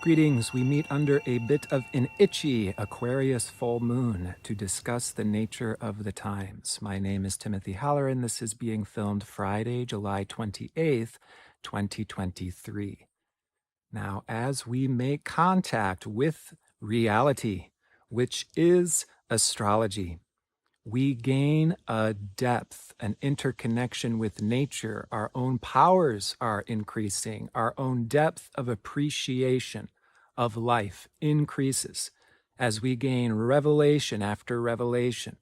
Greetings. We meet under a bit of an itchy Aquarius full moon to discuss the nature of the times. My name is Timothy Halloran. This is being filmed Friday, July 28th, 2023. Now, as we make contact with reality, which is astrology, we gain a depth, an interconnection with nature. Our own powers are increasing. Our own depth of appreciation of life increases as we gain revelation after revelation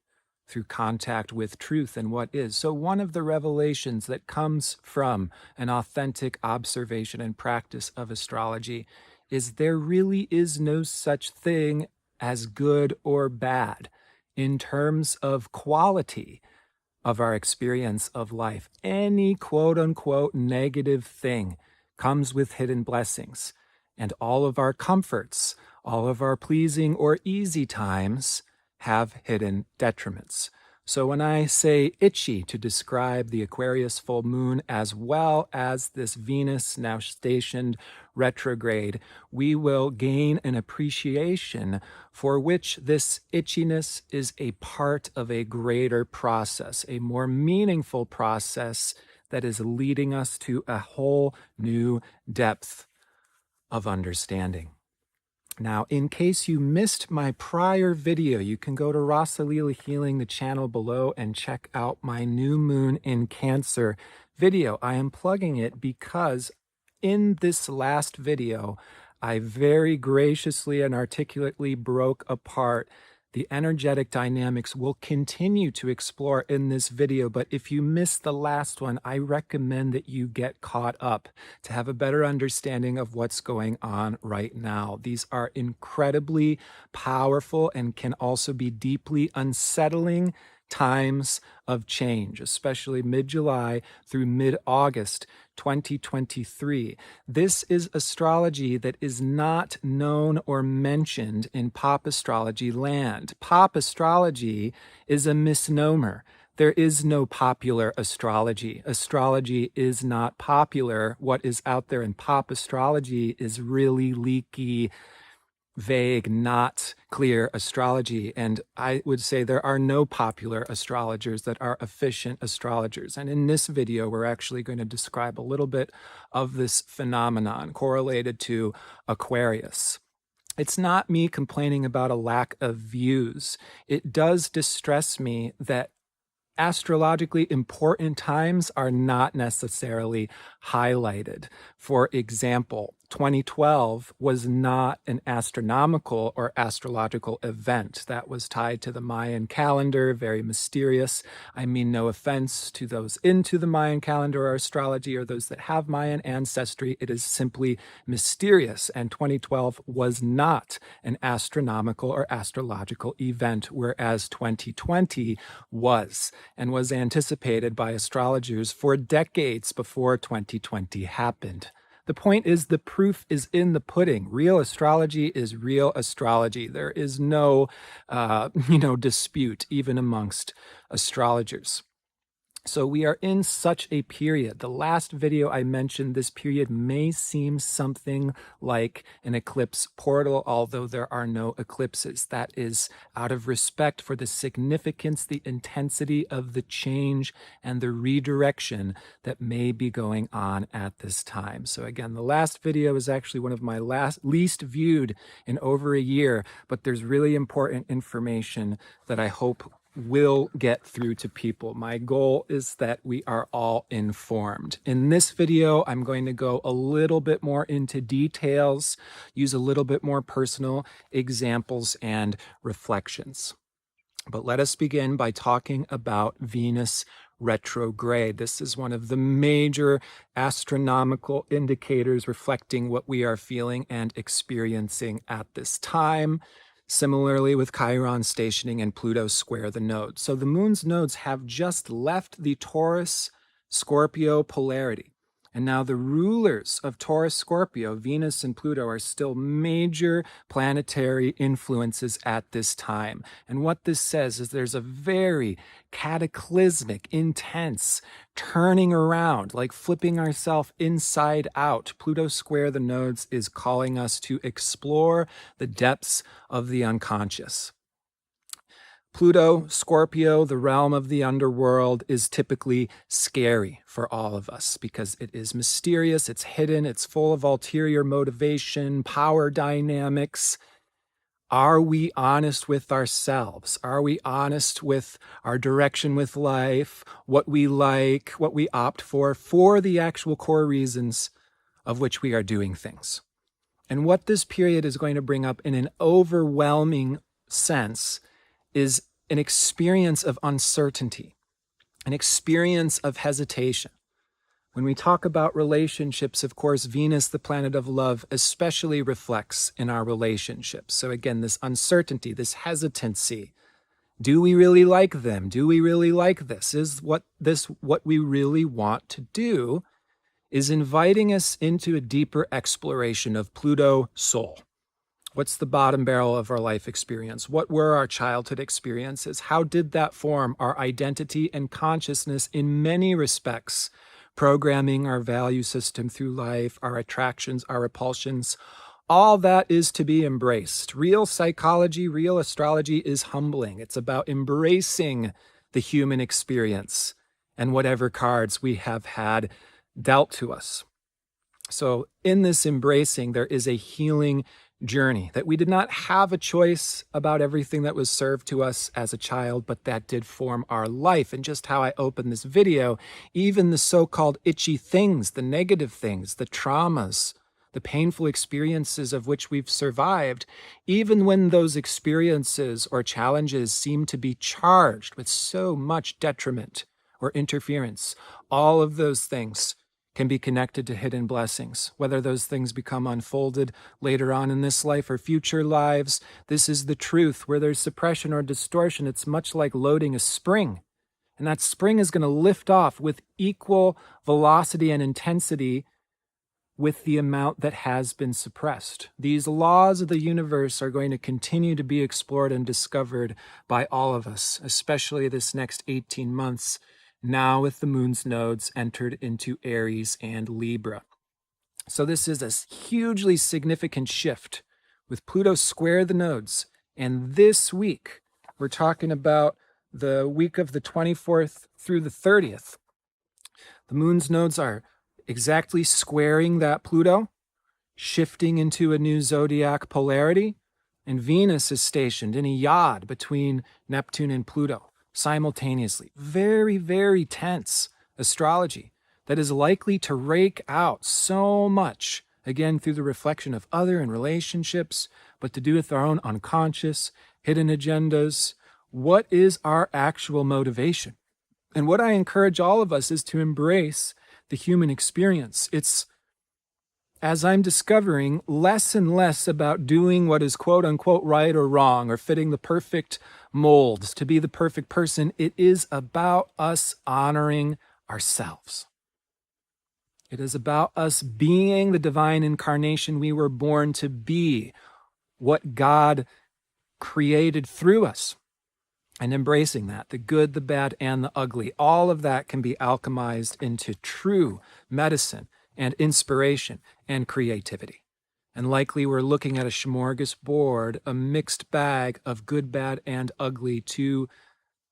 through contact with truth and what is. So one of the revelations that comes from an authentic observation and practice of astrology is there really is no such thing as good or bad in terms of quality of our experience of life. Any quote-unquote negative thing comes with hidden blessings, and all of our comforts, all of our pleasing or easy times have hidden detriments. So when I say itchy to describe the Aquarius full moon as well as this Venus now stationed retrograde, we will gain an appreciation for which this itchiness is a part of a greater process, a more meaningful process that is leading us to a whole new depth of understanding. Now, in case you missed my prior video, you can go to Rasalila Healing, the channel below, and check out my new moon in Cancer video. I am plugging it because in this last video, I very graciously and articulately broke apart the energetic dynamics we'll continue to explore in this video. But if you missed the last one, I recommend that you get caught up to have a better understanding of what's going on right now. These are incredibly powerful and can also be deeply unsettling times of change, especially mid-July through mid-August 2023. This is astrology that is not known or mentioned in pop astrology land. Pop astrology is a misnomer. There is no popular astrology. Astrology is not popular. What is out there in pop astrology is really leaky, vague, not clear astrology. And I would say there are no popular astrologers that are efficient astrologers. And in this video, we're actually going to describe a little bit of this phenomenon correlated to Aquarius. It's not me complaining about a lack of views. It does distress me that astrologically important times are not necessarily highlighted. For example, 2012 was not an astronomical or astrological event that was tied to the Mayan calendar, very mysterious. I mean, no offense to those into the Mayan calendar or astrology or those that have Mayan ancestry. It is simply mysterious, and 2012 was not an astronomical or astrological event, whereas 2020 was, and was anticipated by astrologers for decades before 2020 happened. The point is, the proof is in the pudding. Real astrology is real astrology. There is no, dispute even amongst astrologers. So we are in such a period. The last video I mentioned, this period may seem something like an eclipse portal, although there are no eclipses. That is out of respect for the significance, the intensity of the change and the redirection that may be going on at this time. So again, the last video is actually one of my least viewed in over a year, but there's really important information that I hope will get through to people. My goal is that we are all informed. In this video, I'm going to go a little bit more into details, use a little bit more personal examples and reflections. But let us begin by talking about Venus retrograde. This is one of the major astronomical indicators reflecting what we are feeling and experiencing at this time. Similarly with Chiron stationing and Pluto square the nodes. So the moon's nodes have just left the Taurus-Scorpio polarity. And now the rulers of Taurus, Scorpio, Venus and Pluto, are still major planetary influences at this time. And what this says is there's a very cataclysmic, intense turning around, like flipping ourselves inside out. Pluto square the nodes is calling us to explore the depths of the unconscious. Pluto, Scorpio, the realm of the underworld, is typically scary for all of us because it is mysterious, it's hidden, it's full of ulterior motivation, power dynamics. Are we honest with ourselves? Are we honest with our direction with life, what we like, what we opt for the actual core reasons of which we are doing things? And what this period is going to bring up in an overwhelming sense is an experience of uncertainty, an experience of hesitation. When we talk about relationships, of course, Venus, the planet of love, especially reflects in our relationships. So again, this uncertainty, this hesitancy. Do we really like them? Do we really like this? Is what we really want to do? Is inviting us into a deeper exploration of Pluto soul. What's the bottom barrel of our life experience? What were our childhood experiences? How did that form our identity and consciousness in many respects, programming our value system through life, our attractions, our repulsions? All that is to be embraced. Real psychology, real astrology is humbling. It's about embracing the human experience and whatever cards we have had dealt to us. So in this embracing, there is a healing journey that we did not have a choice about everything that was served to us as a child, but that did form our life. And just how I opened this video, even the so-called itchy things, the negative things, the traumas, the painful experiences of which we've survived, even when those experiences or challenges seem to be charged with so much detriment or interference, all of those things can be connected to hidden blessings. Whether those things become unfolded later on in this life or future lives, this is the truth. Where there's suppression or distortion, it's much like loading a spring. And that spring is going to lift off with equal velocity and intensity with the amount that has been suppressed. These laws of the universe are going to continue to be explored and discovered by all of us, especially this next 18 months, now with the moon's nodes entered into Aries and Libra. So this is a hugely significant shift with Pluto square the nodes. And this week, we're talking about the week of the 24th through the 30th. The moon's nodes are exactly squaring that Pluto, shifting into a new zodiac polarity, and Venus is stationed in a yod between Neptune and Pluto simultaneously. Very, very tense astrology that is likely to rake out so much, again, through the reflection of other and relationships, but to do with our own unconscious, hidden agendas. What is our actual motivation? And what I encourage all of us is to embrace the human experience. It's, as I'm discovering, less and less about doing what is quote unquote right or wrong or fitting the perfect molds to be the perfect person. It is about us honoring ourselves. It is about us being the divine incarnation we were born to be, what God created through us, and embracing that, the good, the bad, and the ugly. All of that can be alchemized into true medicine and inspiration and creativity. And likely we're looking at a smorgasbord, a mixed bag of good, bad, and ugly to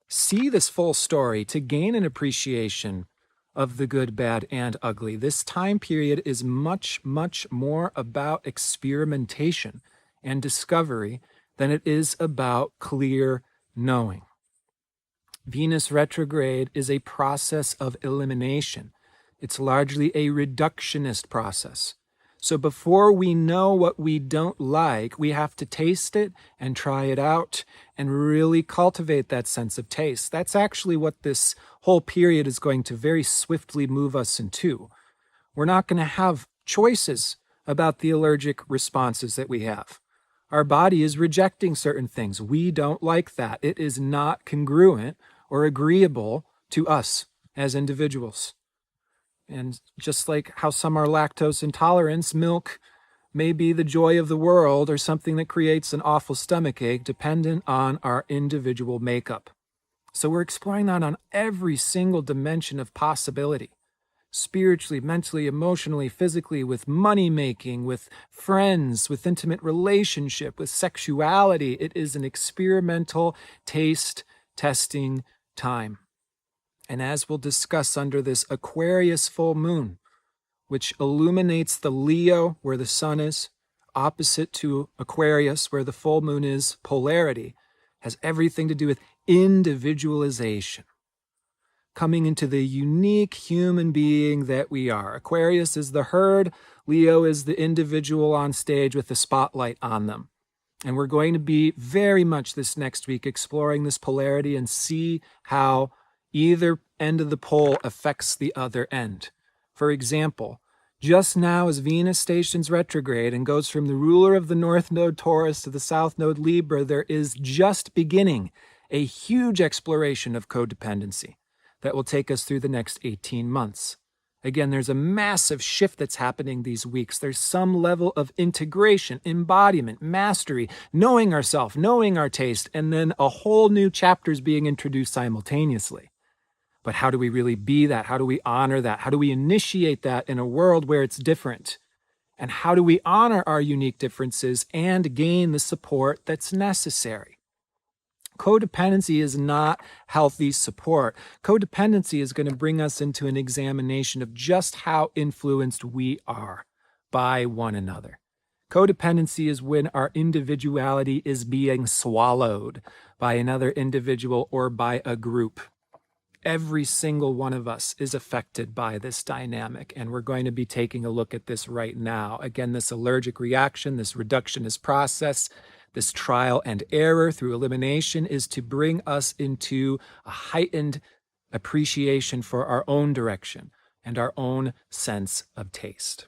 see this full story, to gain an appreciation of the good, bad, and ugly. This time period is much, much more about experimentation and discovery than it is about clear knowing. Venus retrograde is a process of elimination. It's largely a reductionist process. So before we know what we don't like, we have to taste it and try it out and really cultivate that sense of taste. That's actually what this whole period is going to very swiftly move us into. We're not going to have choices about the allergic responses that we have. Our body is rejecting certain things. We don't like that. It is not congruent or agreeable to us as individuals. And just like how some are lactose intolerant, milk may be the joy of the world or something that creates an awful stomachache, dependent on our individual makeup. So we're exploring that on every single dimension of possibility. Spiritually, mentally, emotionally, physically, with money making, with friends, with intimate relationship, with sexuality. It is an experimental taste testing time. And as we'll discuss under this Aquarius full moon, which illuminates the Leo where the sun is, opposite to Aquarius where the full moon is, polarity, has everything to do with individualization. Coming into the unique human being that we are. Aquarius is the herd, Leo is the individual on stage with the spotlight on them. And we're going to be very much this next week exploring this polarity and see how either end of the pole affects the other end. For example, just now as Venus stations retrograde and goes from the ruler of the North Node Taurus to the South Node Libra, there is just beginning a huge exploration of codependency that will take us through the next 18 months. Again, there's a massive shift that's happening these weeks. There's some level of integration, embodiment, mastery, knowing ourselves, knowing our taste, and then a whole new chapter is being introduced simultaneously. But how do we really be that? How do we honor that? How do we initiate that in a world where it's different? And how do we honor our unique differences and gain the support that's necessary? Codependency is not healthy support. Codependency is going to bring us into an examination of just how influenced we are by one another. Codependency is when our individuality is being swallowed by another individual or by a group. Every single one of us is affected by this dynamic, and we're going to be taking a look at this right now. Again, this allergic reaction, this reductionist process, this trial and error through elimination is to bring us into a heightened appreciation for our own direction and our own sense of taste.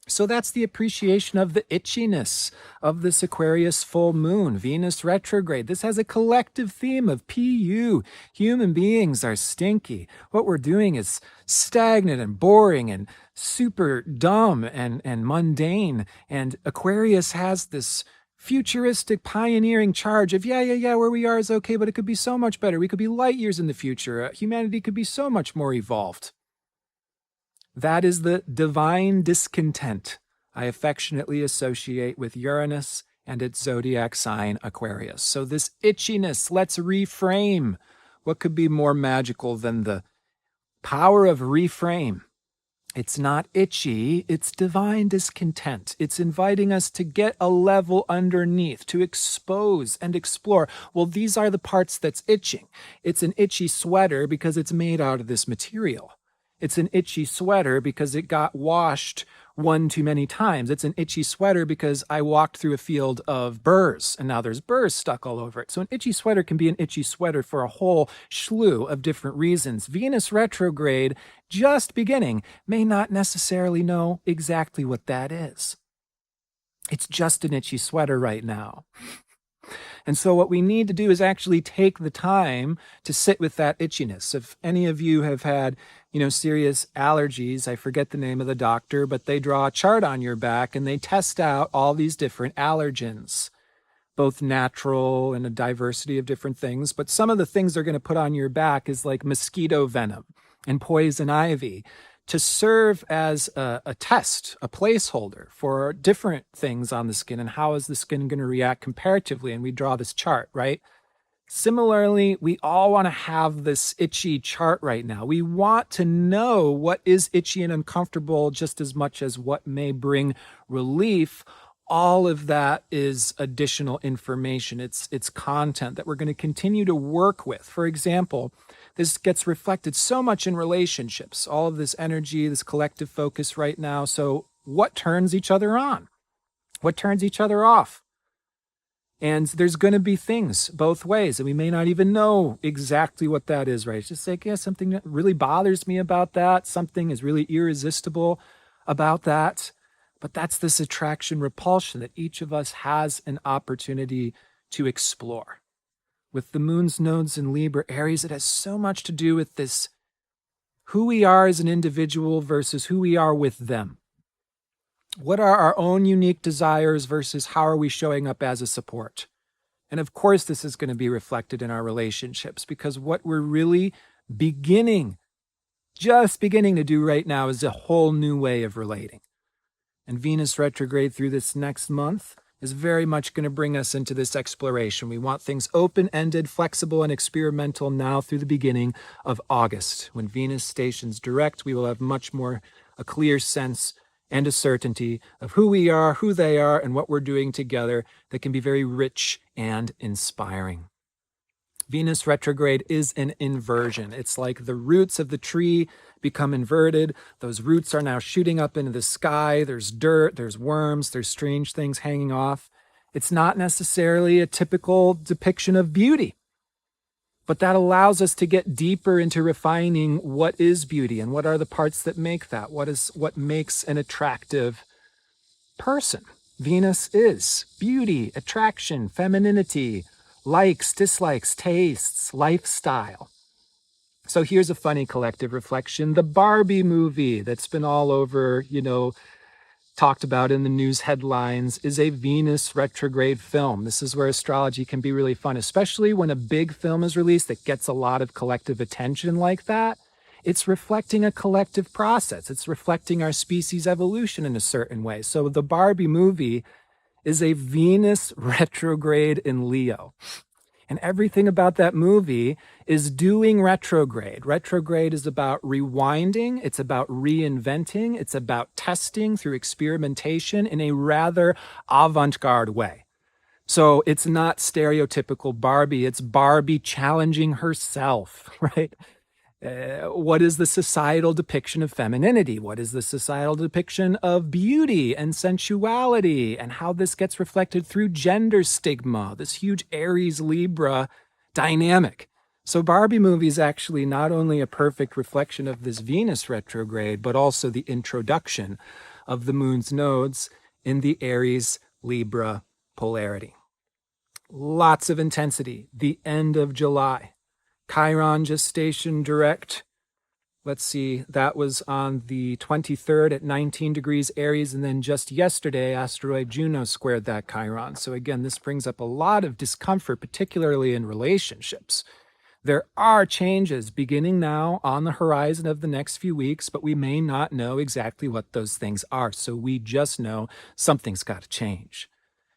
So that's the appreciation of the itchiness of this Aquarius full moon, Venus retrograde. This has a collective theme of PU. Human beings are stinky. What we're doing is stagnant and boring and super dumb and mundane. And Aquarius has this futuristic pioneering charge of, yeah, where we are is okay, but it could be so much better. We could be light years in the future. Humanity could be so much more evolved. That is the divine discontent I affectionately associate with Uranus and its zodiac sign Aquarius. So this itchiness, let's reframe. What could be more magical than the power of reframe? It's not itchy, it's divine discontent. It's inviting us to get a level underneath, to expose and explore. Well, these are the parts that's itching. It's an itchy sweater because it's made out of this material. It's an itchy sweater because it got washed one too many times. It's an itchy sweater because I walked through a field of burrs and now there's burrs stuck all over it. So an itchy sweater can be an itchy sweater for a whole slew of different reasons. Venus retrograde, just beginning, may not necessarily know exactly what that is. It's just an itchy sweater right now. And so what we need to do is actually take the time to sit with that itchiness. If any of you have had, serious allergies, I forget the name of the doctor, but they draw a chart on your back and they test out all these different allergens, both natural and a diversity of different things. But some of the things they're going to put on your back is like mosquito venom and poison ivy, to serve as a test, a placeholder for different things on the skin and how is the skin going to react comparatively. And we draw this chart, right? Similarly, we all want to have this itchy chart right now. We want to know what is itchy and uncomfortable just as much as what may bring relief. All of that is additional information. It's content that we're going to continue to work with. For example, this gets reflected so much in relationships, all of this energy, this collective focus right now. So what turns each other on? What turns each other off? And there's going to be things both ways, and we may not even know exactly what that is, right? It's just like, something that really bothers me about that. Something is really irresistible about that. But that's this attraction repulsion that each of us has an opportunity to explore. With the moon's nodes in Libra, Aries, it has so much to do with this who we are as an individual versus who we are with them. What are our own unique desires versus how are we showing up as a support? And of course, this is going to be reflected in our relationships, because what we're really just beginning to do right now is a whole new way of relating. And Venus retrograde through this next month is very much going to bring us into this exploration. We want things open-ended, flexible, and experimental now through the beginning of August. When Venus stations direct, we will have much more a clear sense and a certainty of who we are, who they are, and what we're doing together that can be very rich and inspiring. Venus retrograde is an inversion. It's like the roots of the tree become inverted. Those roots are now shooting up into the sky. There's dirt, there's worms, there's strange things hanging off. It's not necessarily a typical depiction of beauty, but that allows us to get deeper into refining what is beauty and what are the parts that make that. What makes an attractive person? Venus is beauty, attraction, femininity, likes, dislikes, tastes, lifestyle. So here's a funny collective reflection. The Barbie movie that's been all over, talked about in the news headlines is a Venus retrograde film. This is where astrology can be really fun, especially when a big film is released that gets a lot of collective attention like that. It's reflecting a collective process. It's reflecting our species evolution in a certain way. So the Barbie movie is a Venus retrograde in Leo. And everything about that movie is doing retrograde. Retrograde is about rewinding. It's about reinventing. It's about testing through experimentation in a rather avant-garde way. So it's not stereotypical Barbie. It's Barbie challenging herself, right? What is the societal depiction of femininity? What is the societal depiction of beauty and sensuality, and how this gets reflected through gender stigma, this huge Aries-Libra dynamic? So Barbie movie is actually not only a perfect reflection of this Venus retrograde, but also the introduction of the moon's nodes in the Aries-Libra polarity. Lots of intensity. The end of July. Chiron just stationed direct. Let's see, that was on the 23rd at 19 degrees Aries, and then just yesterday, asteroid Juno squared that Chiron. So again, this brings up a lot of discomfort, particularly in relationships. There are changes beginning now on the horizon of the next few weeks, but we may not know exactly what those things are. So we just know something's got to change.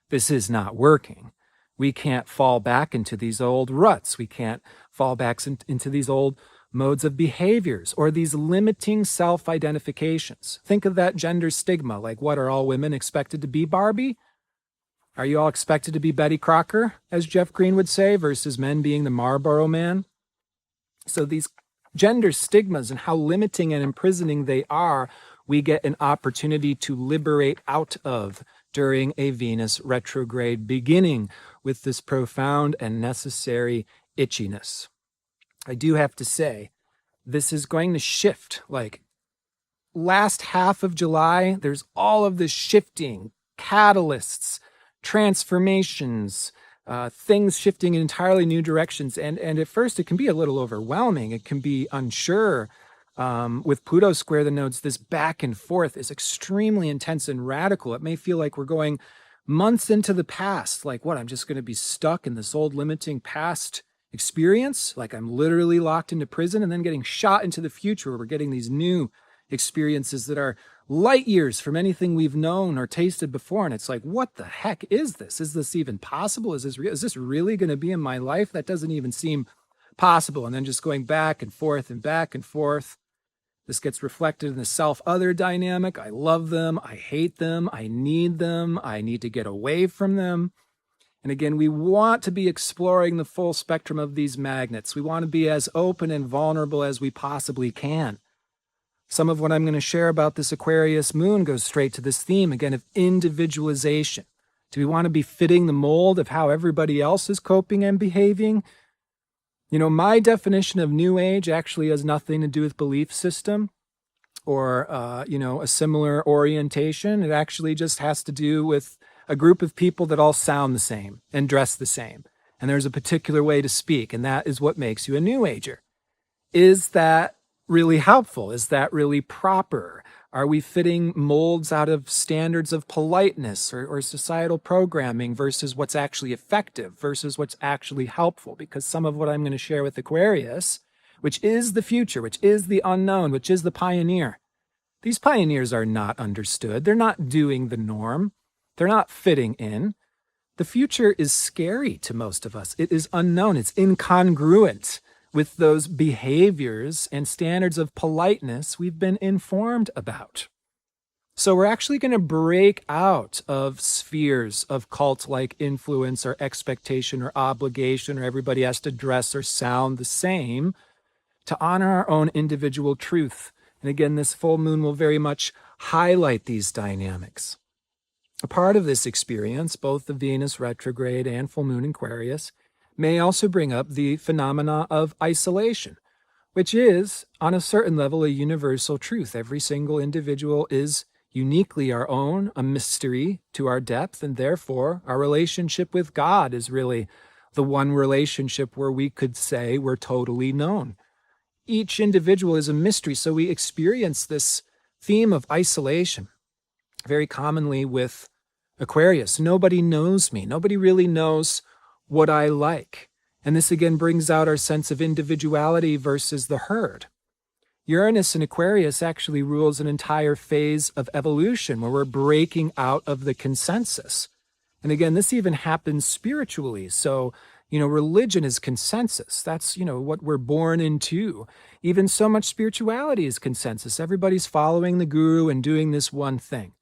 This is not working. We can't fall back into these old ruts. We can't fall back into these old modes of behaviors or these limiting self-identifications. Think of that gender stigma. Like, what, are all women expected to be Barbie? Are you all expected to be Betty Crocker, as Jeff Green would say, versus men being the Marlboro Man? So these gender stigmas and how limiting and imprisoning they are, we get an opportunity to liberate out of during a Venus retrograde, beginning with this profound and necessary itchiness. I do have to say, this is going to shift. Like, last half of July, there's all of this shifting, catalysts, transformations, things shifting in entirely new directions. And at first, it can be a little overwhelming. It can be unsure. With Pluto square the nodes, this back and forth is extremely intense and radical. It may feel like we're going months into the past. Like, what, I'm just going to be stuck in this old limiting past experience? Like, I'm literally locked into prison and then getting shot into the future where we're getting these new experiences that are light years from anything we've known or tasted before. And it's like, what the heck is this? Is this even possible? Is this really going to be in my life? That doesn't even seem possible. And then just going back and forth and back and forth. This gets reflected in the self-other dynamic. I love them. I hate them. I need them. I need to get away from them. And again, we want to be exploring the full spectrum of these magnets. We want to be as open and vulnerable as we possibly can. Some of what I'm going to share about this Aquarius moon goes straight to this theme, again, of individualization. Do we want to be fitting the mold of how everybody else is coping and behaving? My definition of New Age actually has nothing to do with belief system or, a similar orientation. It actually just has to do with a group of people that all sound the same and dress the same. And there's a particular way to speak, and that is what makes you a New Ager. Is that really helpful? Is that really proper? Are we fitting molds out of standards of politeness or societal programming versus what's actually effective, versus what's actually helpful? Because some of what I'm going to share with Aquarius, which is the future, which is the unknown, which is the pioneer, these pioneers are not understood. They're not doing the norm. They're not fitting in. The future is scary to most of us. It is unknown. It's incongruent with those behaviors and standards of politeness we've been informed about. So we're actually going to break out of spheres of cult-like influence or expectation or obligation, or everybody has to dress or sound the same, to honor our own individual truth. And again, this full moon will very much highlight these dynamics. A part of this experience, both the Venus retrograde and full moon in Aquarius, may also bring up the phenomena of isolation, which is, on a certain level, a universal truth. Every single individual is uniquely our own, a mystery to our depth, and therefore our relationship with God is really the one relationship where we could say we're totally known. Each individual is a mystery, so we experience this theme of isolation very commonly with Aquarius. Nobody knows me. Nobody really knows what I like. And this again brings out our sense of individuality versus the herd. Uranus in Aquarius actually rules an entire phase of evolution where we're breaking out of the consensus. And again, this even happens spiritually. So, religion is consensus. That's, what we're born into. Even so much spirituality is consensus. Everybody's following the guru and doing this one thing.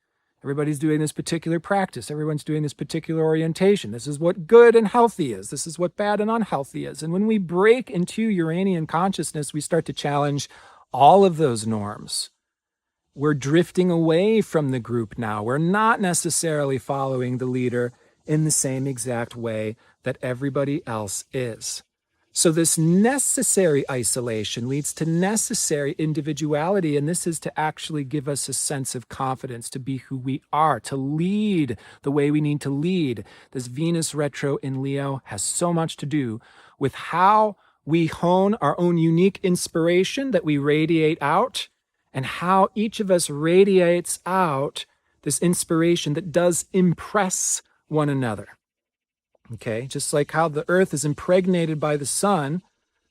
Everybody's doing this particular practice. Everyone's doing this particular orientation. This is what good and healthy is. This is what bad and unhealthy is. And when we break into Uranian consciousness, we start to challenge all of those norms. We're drifting away from the group now. We're not necessarily following the leader in the same exact way that everybody else is. So this necessary isolation leads to necessary individuality, and this is to actually give us a sense of confidence to be who we are, to lead the way we need to lead. This Venus retro in Leo has so much to do with how we hone our own unique inspiration that we radiate out, and how each of us radiates out this inspiration that does impress one another. Okay, just like how the earth is impregnated by the sun,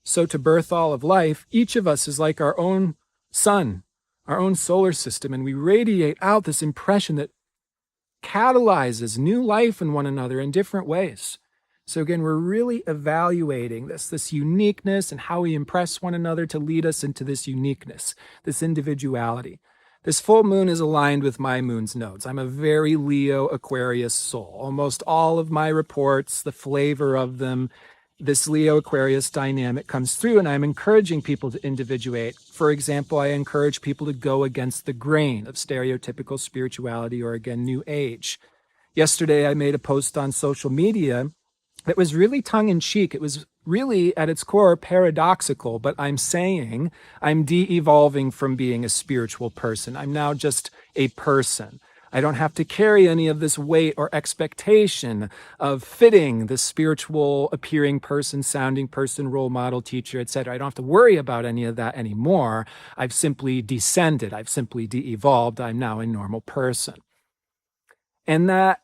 so to birth all of life, each of us is like our own sun, our own solar system, and we radiate out this impression that catalyzes new life in one another in different ways. So again, we're really evaluating this uniqueness and how we impress one another to lead us into this uniqueness, this individuality. This full moon is aligned with my moon's nodes. I'm a very Leo Aquarius soul. Almost all of my reports, the flavor of them, this Leo Aquarius dynamic comes through, and I'm encouraging people to individuate. For example, I encourage people to go against the grain of stereotypical spirituality or, again, New Age. Yesterday, I made a post on social media that was really tongue-in-cheek. It was really, at its core, paradoxical, but I'm saying I'm de-evolving from being a spiritual person. I'm now just a person. I don't have to carry any of this weight or expectation of fitting the spiritual appearing person, sounding person, role model, teacher, etc. I don't have to worry about any of that anymore. I've simply descended. I've simply de-evolved. I'm now a normal person. And that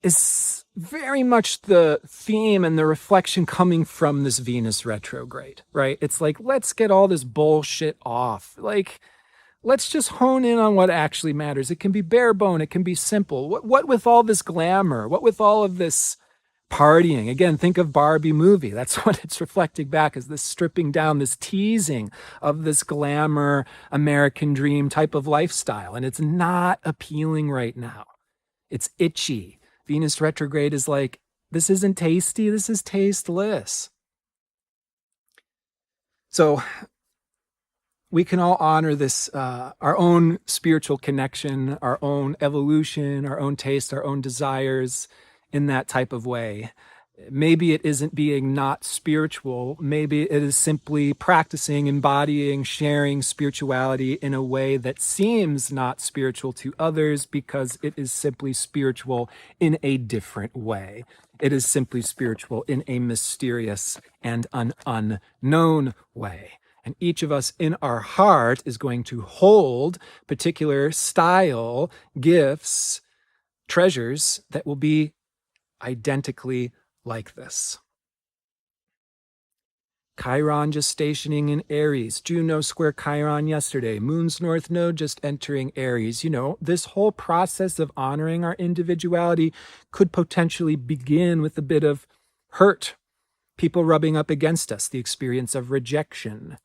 is very much the theme and the reflection coming from this Venus retrograde, right? It's like, let's get all this bullshit off. Like, let's just hone in on what actually matters. It can be bare bone. It can be simple. What with all this glamour? What with all of this partying? Again, think of Barbie movie. That's what it's reflecting back, is this stripping down, this teasing of this glamour American dream type of lifestyle. And it's not appealing right now. It's itchy. Venus retrograde is like, this isn't tasty, this is tasteless. So we can all honor this, our own spiritual connection, our own evolution, our own taste, our own desires in that type of way. Maybe it isn't being not spiritual. Maybe it is simply practicing, embodying, sharing spirituality in a way that seems not spiritual to others because it is simply spiritual in a different way. It is simply spiritual in a mysterious and an unknown way. And each of us in our heart is going to hold particular style, gifts, treasures that will be identically like this. Chiron just stationing in Aries, Juno square Chiron yesterday, Moon's North Node just entering Aries. You know, this whole process of honoring our individuality could potentially begin with a bit of hurt, people rubbing up against us, the experience of rejection,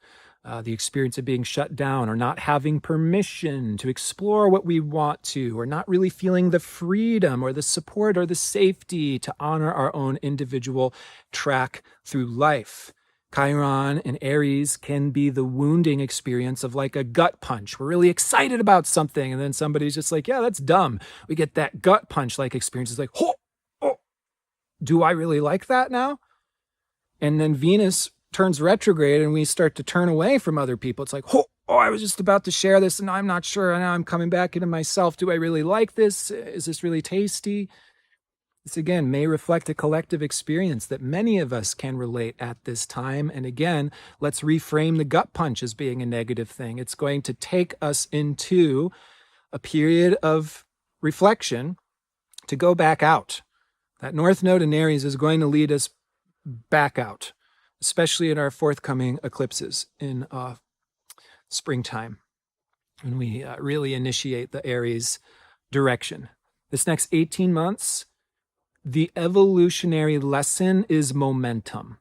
the experience of being shut down or not having permission to explore what we want to, or not really feeling the freedom or the support or the safety to honor our own individual track through life. Chiron and Aries can be the wounding experience of like a gut punch. We're really excited about something, and then somebody's just like, yeah, that's dumb. We get that gut punch like experience. It's like, oh, do I really like that now? And then Venus turns retrograde and we start to turn away from other people. It's like, oh, I was just about to share this and I'm not sure. Now I'm coming back into myself. Do I really like this? Is this really tasty? This, again, may reflect a collective experience that many of us can relate at this time. And again, let's reframe the gut punch as being a negative thing. It's going to take us into a period of reflection to go back out. That North Node in Aries is going to lead us back out, especially in our forthcoming eclipses in springtime, when we really initiate the Aries direction. This next 18 months, the evolutionary lesson is momentum.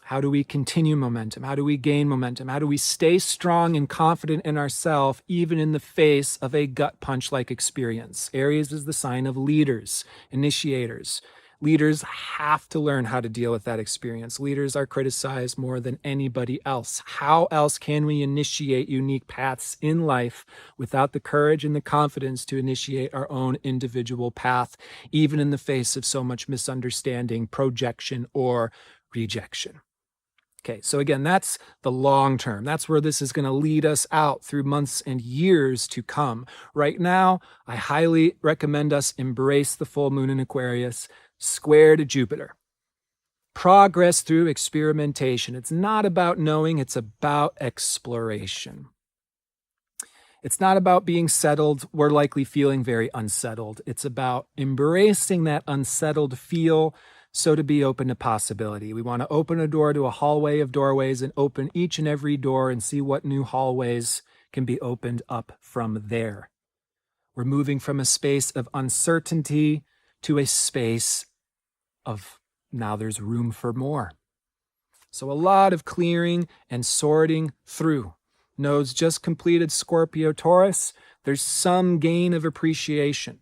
How do we continue momentum? How do we gain momentum? How do we stay strong and confident in ourselves, even in the face of a gut punch-like experience? Aries is the sign of leaders, initiators. Leaders have to learn how to deal with that experience. Leaders are criticized more than anybody else. How else can we initiate unique paths in life without the courage and the confidence to initiate our own individual path, even in the face of so much misunderstanding, projection, or rejection? Okay, so again, that's the long term. That's where this is going to lead us out through months and years to come. Right now, I highly recommend us embrace the full moon in Aquarius, square to Jupiter. Progress through experimentation. It's not about knowing, it's about exploration. It's not about being settled. We're likely feeling very unsettled. It's about embracing that unsettled feel, so to be open to possibility. We want to open a door to a hallway of doorways and open each and every door and see what new hallways can be opened up from there. We're moving from a space of uncertainty to a space of now there's room for more. So a lot of clearing and sorting through. Nodes just completed Scorpio Taurus. There's some gain of appreciation.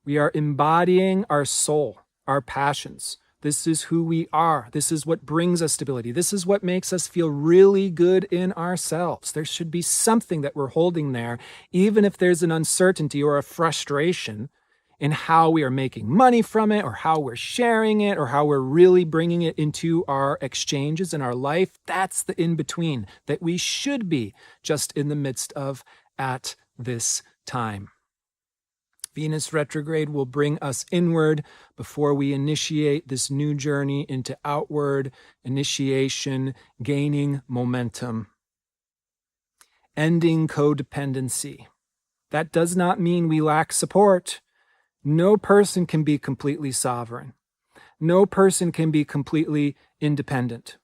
We are embodying our soul, our passions. This is who we are. This is what brings us stability. This is what makes us feel really good in ourselves. There should be something that we're holding there, even if there's an uncertainty or a frustration in how we are making money from it, or how we're sharing it, or how we're really bringing it into our exchanges in our life. That's the in-between that we should be just in the midst of at this time. Venus retrograde will bring us inward before we initiate this new journey into outward initiation, gaining momentum. Ending codependency. That does not mean we lack support. No person can be completely sovereign. No person can be completely independent.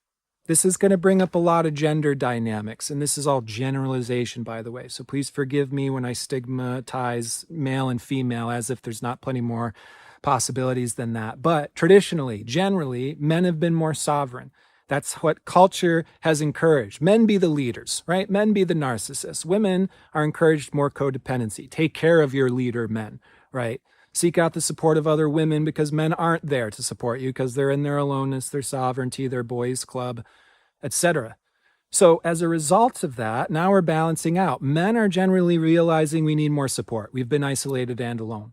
This is going to bring up a lot of gender dynamics, and this is all generalization, by the way. So please forgive me when I stigmatize male and female as if there's not plenty more possibilities than that. But traditionally, generally, men have been more sovereign. That's what culture has encouraged. Men be the leaders, right? Men be the narcissists. Women are encouraged more codependency. Take care of your leader, men, right? Seek out the support of other women because men aren't there to support you because they're in their aloneness, their sovereignty, their boys' club, etc. So as a result of that, now we're balancing out. Men are generally realizing we need more support. We've been isolated and alone.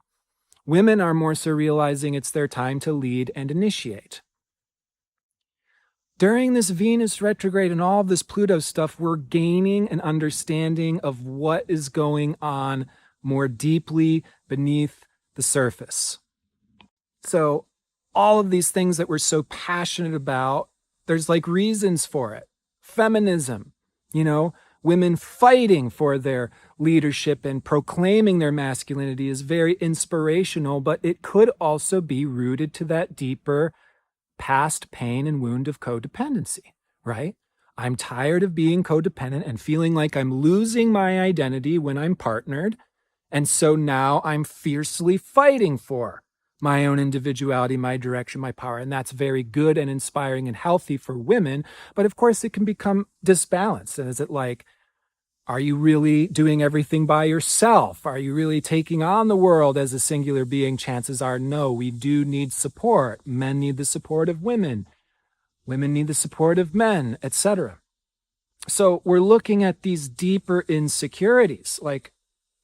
Women are more so realizing it's their time to lead and initiate. During this Venus retrograde and all of this Pluto stuff, we're gaining an understanding of what is going on more deeply beneath the surface. So all of these things that we're so passionate about, there's like reasons for it. Feminism, You know, women fighting for their leadership and proclaiming their masculinity is very inspirational, but it could also be rooted to that deeper past pain and wound of codependency, right? I'm tired of being codependent and feeling like I'm losing my identity when I'm partnered. And so now I'm fiercely fighting for my own individuality, my direction, my power. And that's very good and inspiring and healthy for women. But of course, it can become disbalanced. And is it like, are you really doing everything by yourself? Are you really taking on the world as a singular being? Chances are no, we do need support. Men need the support of women. Women need the support of men, etc. So we're looking at these deeper insecurities. Like,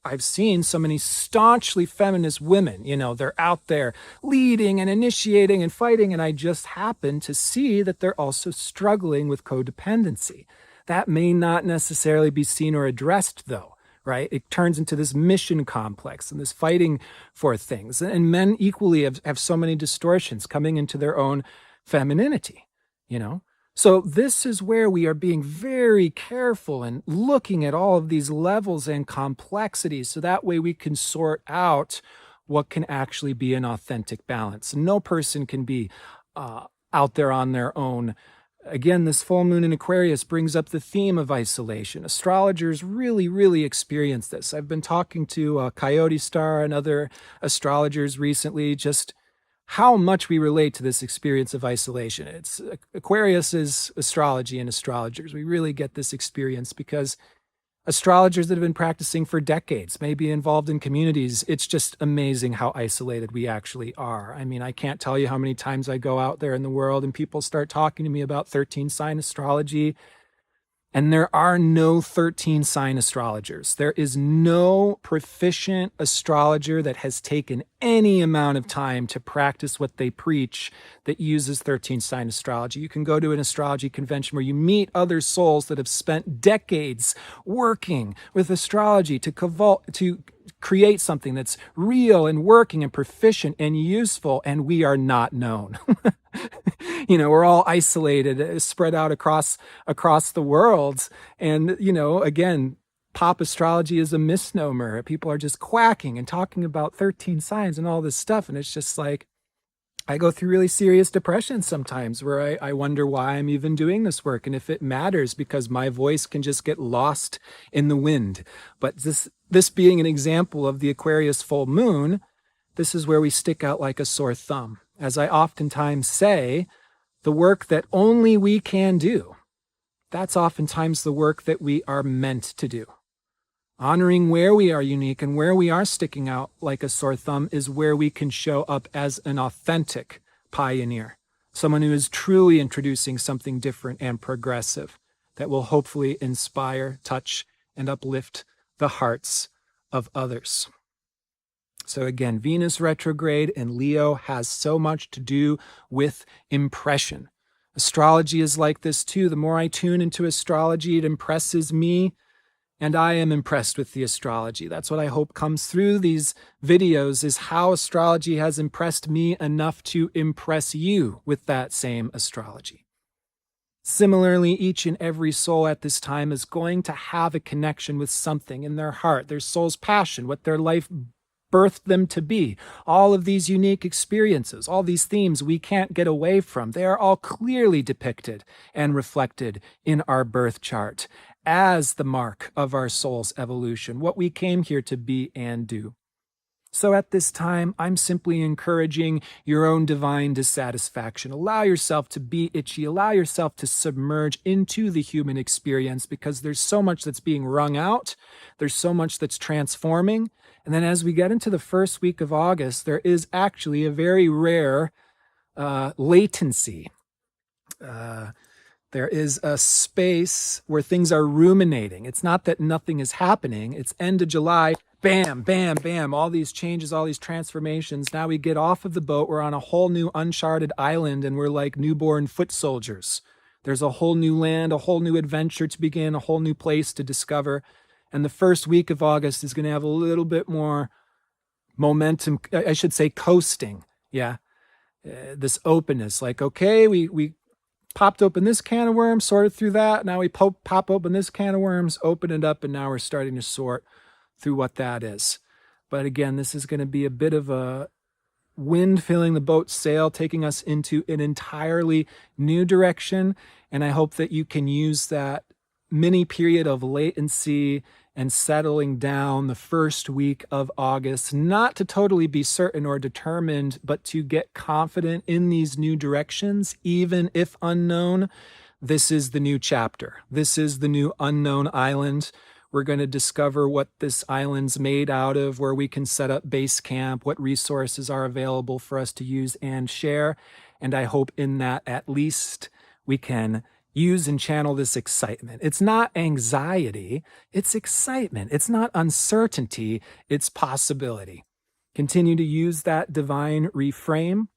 I've seen so many staunchly feminist women, they're out there leading and initiating and fighting. And I just happen to see that they're also struggling with codependency. That may not necessarily be seen or addressed, though, right? It turns into this mission complex and this fighting for things. And men equally have so many distortions coming into their own femininity, So this is where we are being very careful and looking at all of these levels and complexities, so that way we can sort out what can actually be an authentic balance. No person can be out there on their own. Again, this full moon in Aquarius brings up the theme of isolation. Astrologers really, really experience this. I've been talking to Coyote Star and other astrologers recently, just how much we relate to this experience of isolation. Aquarius is astrology and astrologers. We really get this experience because astrologers that have been practicing for decades may be involved in communities. It's just amazing how isolated we actually are. I mean, I can't tell you how many times I go out there in the world and people start talking to me about 13 sign astrology. And there are no 13 sign astrologers. There is no proficient astrologer that has taken any amount of time to practice what they preach that uses 13 sign astrology. You can go to an astrology convention where you meet other souls that have spent decades working with astrology to create something that's real and working and proficient and useful, and we are not known. We're all isolated, spread out across the world. And, again, pop astrology is a misnomer. People are just quacking and talking about 13 signs and all this stuff. And it's just like, I go through really serious depression sometimes where I wonder why I'm even doing this work and if it matters, because my voice can just get lost in the wind. But this being an example of the Aquarius full moon, this is where we stick out like a sore thumb. As I oftentimes say, the work that only we can do, that's oftentimes the work that we are meant to do. Honoring where we are unique and where we are sticking out like a sore thumb is where we can show up as an authentic pioneer, someone who is truly introducing something different and progressive that will hopefully inspire, touch, and uplift the hearts of others. So again, Venus retrograde in Leo has so much to do with impression. Astrology is like this too. The more I tune into astrology, it impresses me, and I am impressed with the astrology. That's what I hope comes through these videos, is how astrology has impressed me enough to impress you with that same astrology. Similarly, each and every soul at this time is going to have a connection with something in their heart, their soul's passion, what their life birthed them to be. All of these unique experiences, all these themes we can't get away from, they are all clearly depicted and reflected in our birth chart as the mark of our soul's evolution, what we came here to be and do. So at this time, I'm simply encouraging your own divine dissatisfaction. Allow yourself to be itchy. Allow yourself to submerge into the human experience, because there's so much that's being wrung out. There's so much that's transforming. And then as we get into the first week of August, there is actually a very rare latency. There is a space where things are ruminating. It's not that nothing is happening. It's end of July. Bam, bam, bam, all these changes, all these transformations. Now we get off of the boat. We're on a whole new uncharted island, and we're like newborn foot soldiers. There's a whole new land, a whole new adventure to begin, a whole new place to discover. And the first week of August is going to have a little bit more momentum, I should say coasting. Yeah. This openness, like, okay, we popped open this can of worms, sorted through that. Now we pop open this can of worms, open it up, and now we're starting to sort through what that is. But again, this is going to be a bit of a wind filling the boat's sail, taking us into an entirely new direction. And I hope that you can use that mini period of latency and settling down the first week of August, not to totally be certain or determined, but to get confident in these new directions, even if unknown. This is the new chapter. This is the new unknown island. We're going to discover what this island's made out of, where we can set up base camp, what resources are available for us to use and share. And I hope in that at least we can use and channel this excitement. It's not anxiety, it's excitement. It's not uncertainty, it's possibility. Continue to use that divine reframe.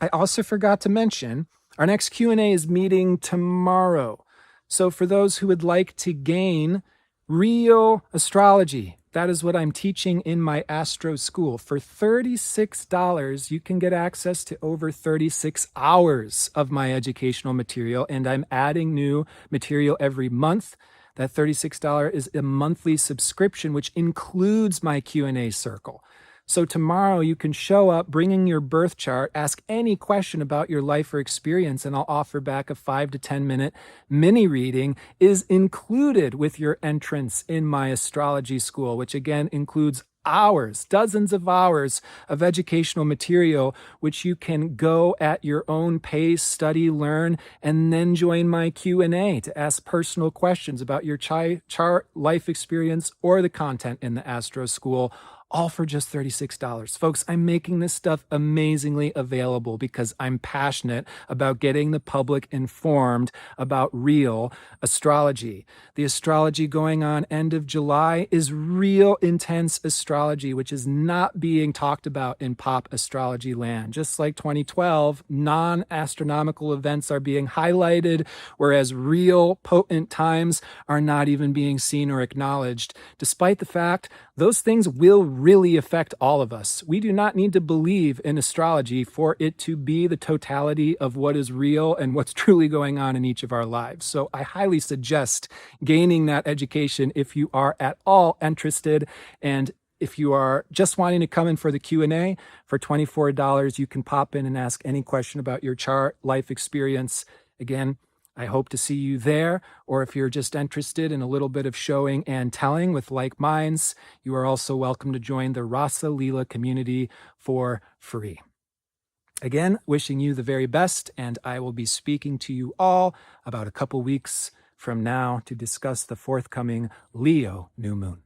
I also forgot to mention, our next Q&A is meeting tomorrow. So for those who would like to gain real astrology, that is what I'm teaching in my Astro School. For $36, you can get access to over 36 hours of my educational material, and I'm adding new material every month. That $36 is a monthly subscription, which includes my Q&A circle. So tomorrow you can show up bringing your birth chart, ask any question about your life or experience, and I'll offer back a 5 to 10 minute mini reading is included with your entrance in my astrology school, which again includes hours, dozens of hours of educational material, which you can go at your own pace, study, learn, and then join my Q&A to ask personal questions about your chart, life experience, or the content in the Astro School, all for just $36. Folks, I'm making this stuff amazingly available because I'm passionate about getting the public informed about real astrology. The astrology going on end of July is real intense astrology, which is not being talked about in pop astrology land. Just like 2012, non-astronomical events are being highlighted, whereas real potent times are not even being seen or acknowledged, despite the fact those things will really affect all of us. We do not need to believe in astrology for it to be the totality of what is real and what's truly going on in each of our lives. So I highly suggest gaining that education if you are at all interested. And if you are just wanting to come in for the Q&A, for $24, you can pop in and ask any question about your chart, life experience. Again, I hope to see you there, or if you're just interested in a little bit of showing and telling with like minds, you are also welcome to join the Rasa Leela community for free. Again, wishing you the very best, and I will be speaking to you all about a couple weeks from now to discuss the forthcoming Leo new moon.